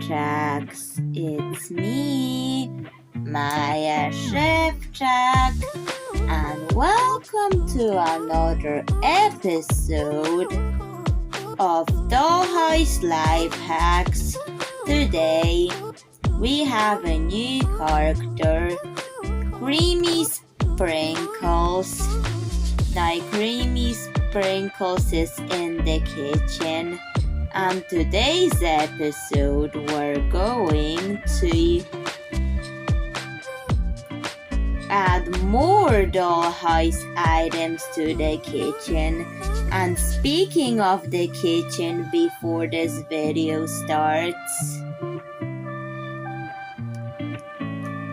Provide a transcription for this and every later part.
Lifehacks. It's me, Maja Szewczak, and welcome to another episode of Dollhouse Lifehacks. Today, we have a new character, Creamy Sprinkles. Now, Creamy Sprinkles is in the kitchen. And today's episode, we're going to add more dollhouse items to the kitchen. And speaking of the kitchen, before this video starts,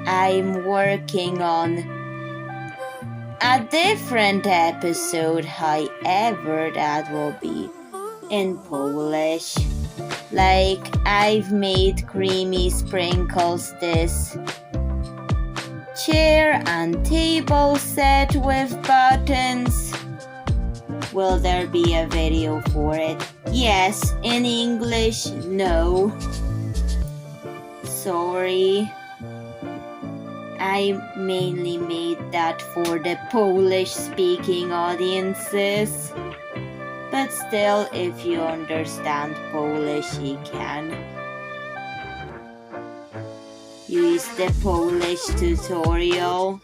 I'm working on a different episode, however, that will be in Polish. Like, I've made Creamy Sprinkles this chair and table set with buttons. Will there be a video for it? Yes. In English? No. Sorry. I mainly made that for the Polish speaking audiences. But still, if you understand Polish, you can use the Polish tutorial.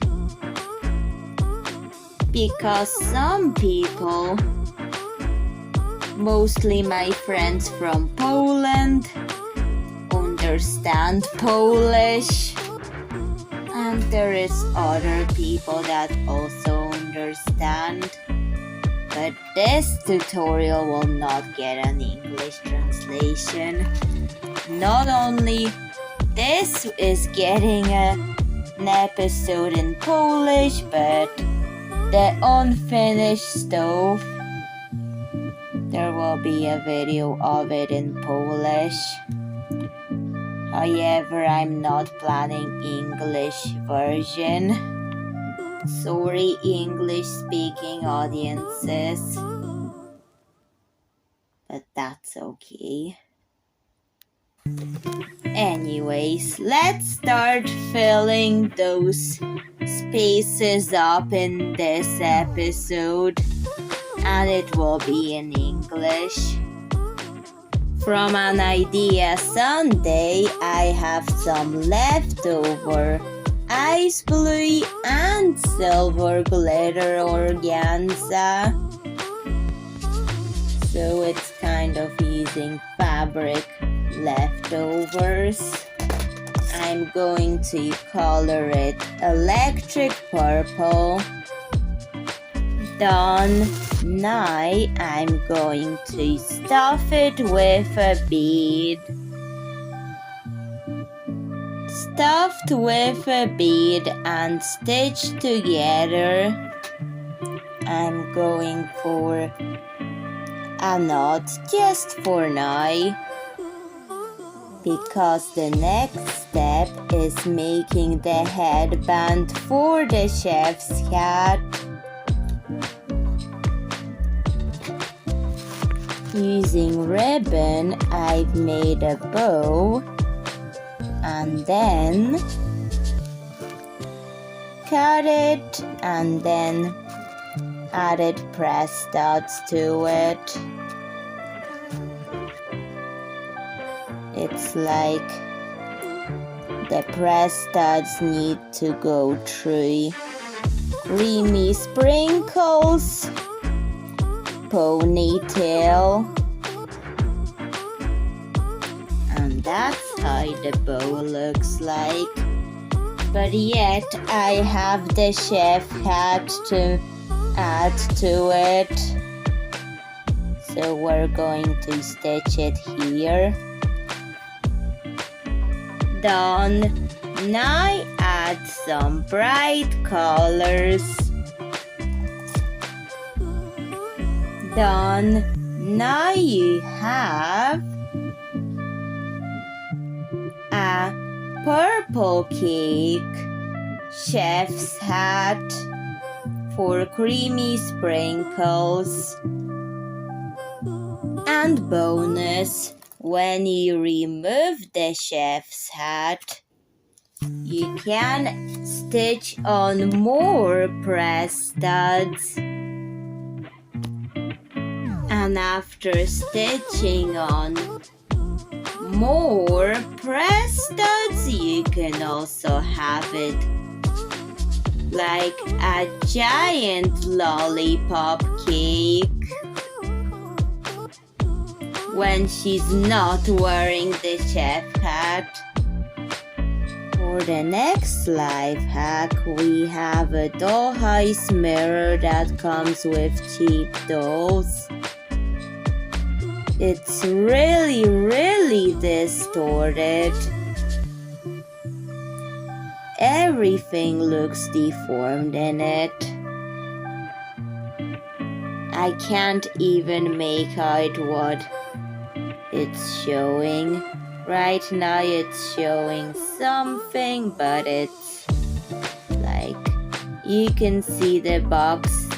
Because some people, mostly my friends from Poland, understand Polish. And there is other people that also understand. But this tutorial will not get an English translation. Not only this is getting an episode in Polish, but the unfinished stove, there will be a video of it in Polish. However, I'm not planning English version. Sorry, English-speaking audiences, but that's okay. Anyways, let's start filling those spaces up in this episode, and it will be in English. From an idea Sunday, I have some leftover ice blue and silver glitter organza. So it's kind of using fabric leftovers. I'm going to color it electric purple. Done. Now I'm going to stuff it with a bead. Stuffed with a bead and stitched together. I'm going for a knot just for now, because the next step is making the headband for the chef's hat. Using ribbon, I've made a bow and then cut it and then added press studs to it. It's like the press studs need to go through Creamy Sprinkles ponytail, and that's how the bow looks like. But yet I have the chef hat to add to it, so we're going to stitch it here. Done. Now add some bright colors. Done. Now you have a purple cake chef's hat for Creamy Sprinkles. And bonus, when you remove the chef's hat, you can stitch on more press studs. And after stitching on more press studs, you can also have it like a giant lollipop cake when she's not wearing the chef hat. For the next life hack, we have a dollhouse mirror that comes with cheap dolls. It's really distorted. Everything looks deformed in it. I can't even make out what it's showing. Right now it's showing something, but it's like you can see the box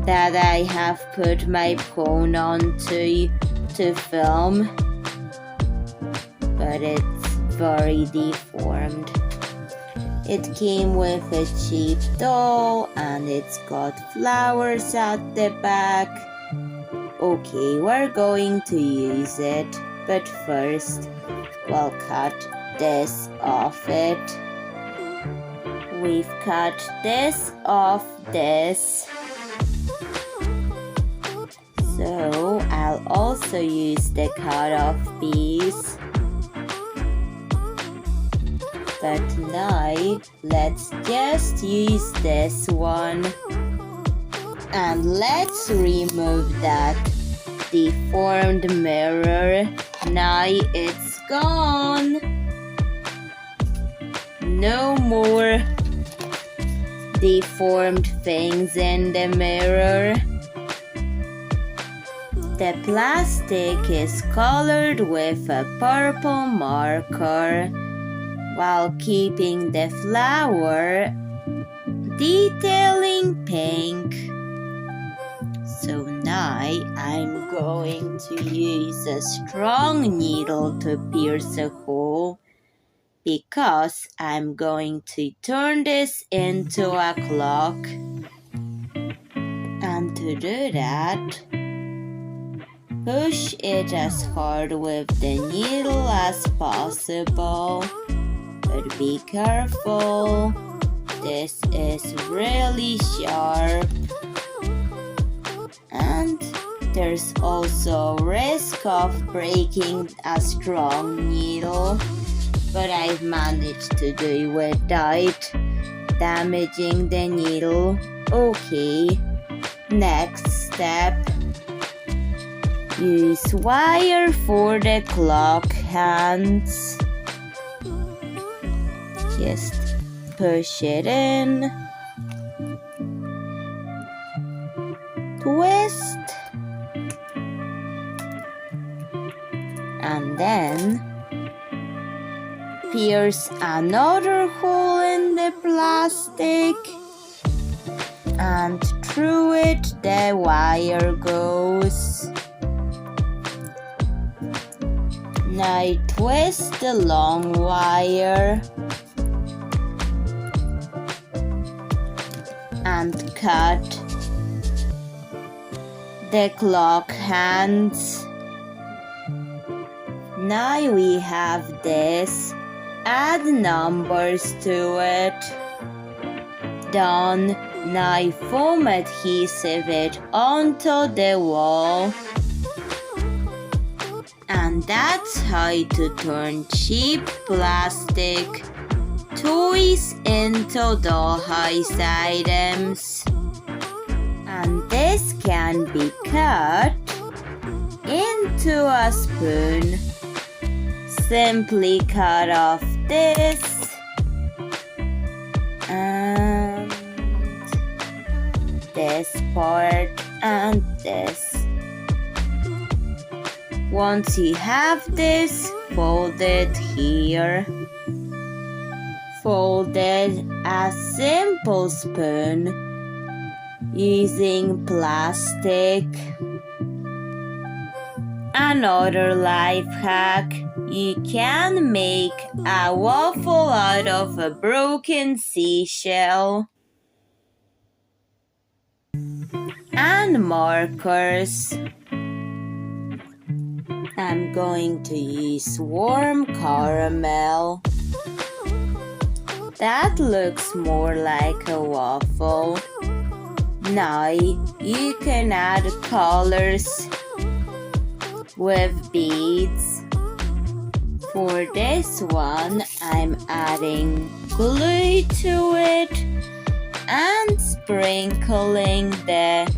that I have put my phone on to film, but it's very deformed. It came with a cheap doll and it's got flowers at the back. Okay, we're going to use it, but first we'll cut this off it. We've cut this off this. So I'll also use the cut-off piece. But now let's just use this one. And let's remove that deformed mirror. Now it's gone. No more deformed things in the mirror. The plastic is colored with a purple marker while keeping the flower detailing pink. So now I'm going to use a strong needle to pierce a hole because I'm going to turn this into a clock. And to do that, push it as hard with the needle as possible. But be careful, this is really sharp. And there's also risk of breaking a strong needle, but I've managed to do it without damaging the needle. Okay, next step. Use wire for the clock hands. Just push it in. Twist. And then pierce another hole in the plastic. And through it the wire goes. Now twist the long wire and cut the clock hands. Now we have this. Add numbers to it. Done. Now foam adhesive it onto the wall. And that's how to turn cheap plastic toys into dollhouse items. And this can be cut into a spoon. Simply cut off this and this part and this. Once you have this, fold it here. Fold it a simple spoon using plastic. Another life hack, you can make a waffle out of a broken seashell. And markers. I'm going to use warm caramel. That looks more like a waffle. Now you can add colors with beads. For this one, I'm adding glue to it and sprinkling the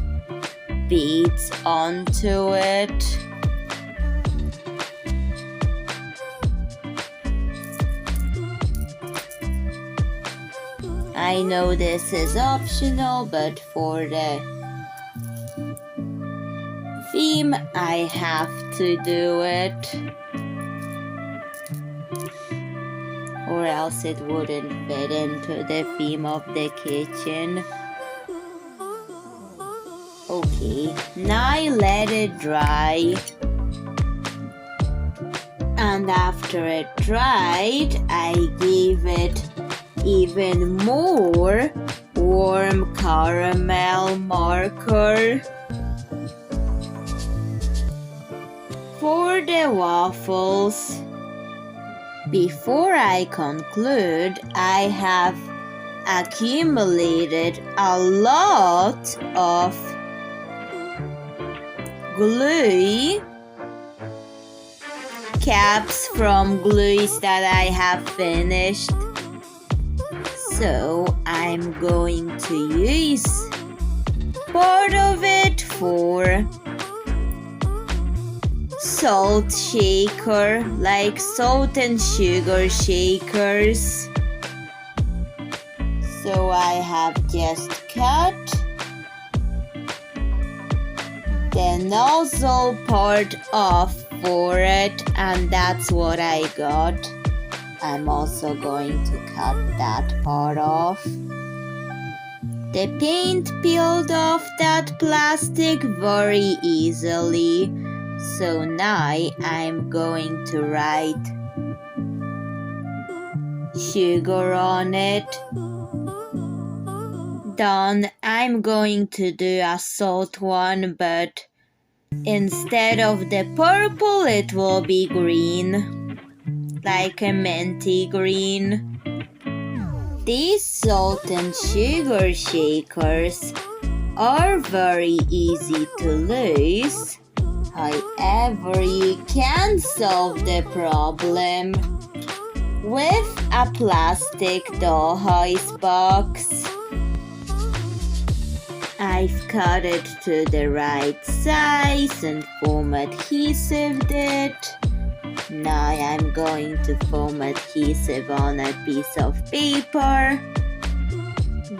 beads onto it. I know this is optional, but for the theme, I have to do it, or else it wouldn't fit into the theme of the kitchen. Okay, now let it dry. And after it dried, I gave it even more warm caramel marker. For the waffles, before I conclude, I have accumulated a lot of glue, caps from glues that I have finished. So I'm going to use part of it for salt shaker, like salt and sugar shakers. So I have just cut the nozzle part off for it, and that's what I got. I'm also going to cut that part off. The paint peeled off that plastic very easily. So now I'm going to write sugar on it. Done. I'm going to do a salt one, but instead of the purple, it will be green. Like a minty green. These salt and sugar shakers are very easy to lose. However, you can solve the problem with a plastic dollhouse box. I've cut it to the right size and foam adhesived it. Now I'm going to foam adhesive on a piece of paper.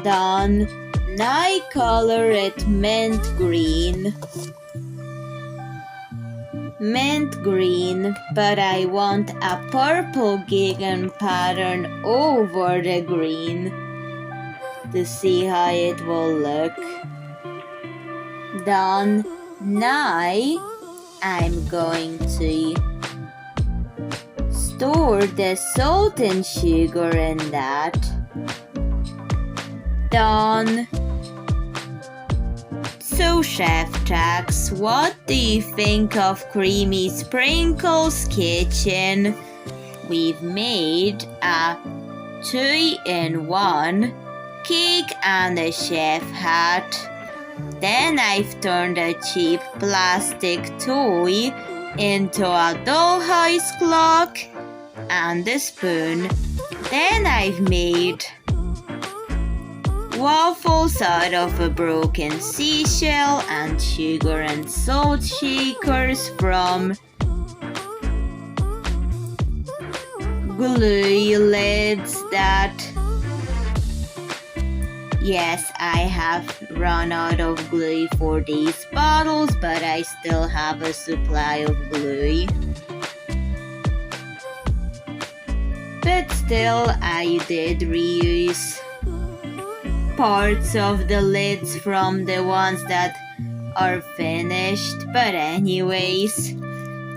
Done. Now I color it mint green. Mint green, but I want a purple gigant pattern over the green to see how it will look. Done. Now I'm going to store the salt and sugar in that. Done. So Szewczaks, what do you think of Creamy Sprinkles Kitchen? We've made a 2-in-1 cake and a chef hat. Then I've turned a cheap plastic toy into a dollhouse clock and a spoon. Then I've made waffles out of a broken seashell and sugar and salt shakers from glue lids that, yes, I have run out of glue for these bottles, but I still have a supply of glue. But still, I did reuse parts of the lids from the ones that are finished. But anyways,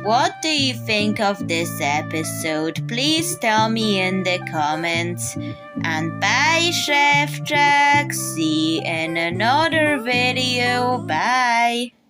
What do you think of this episode? Please tell me in the comments. And bye, Szewczak. See you in another video. Bye.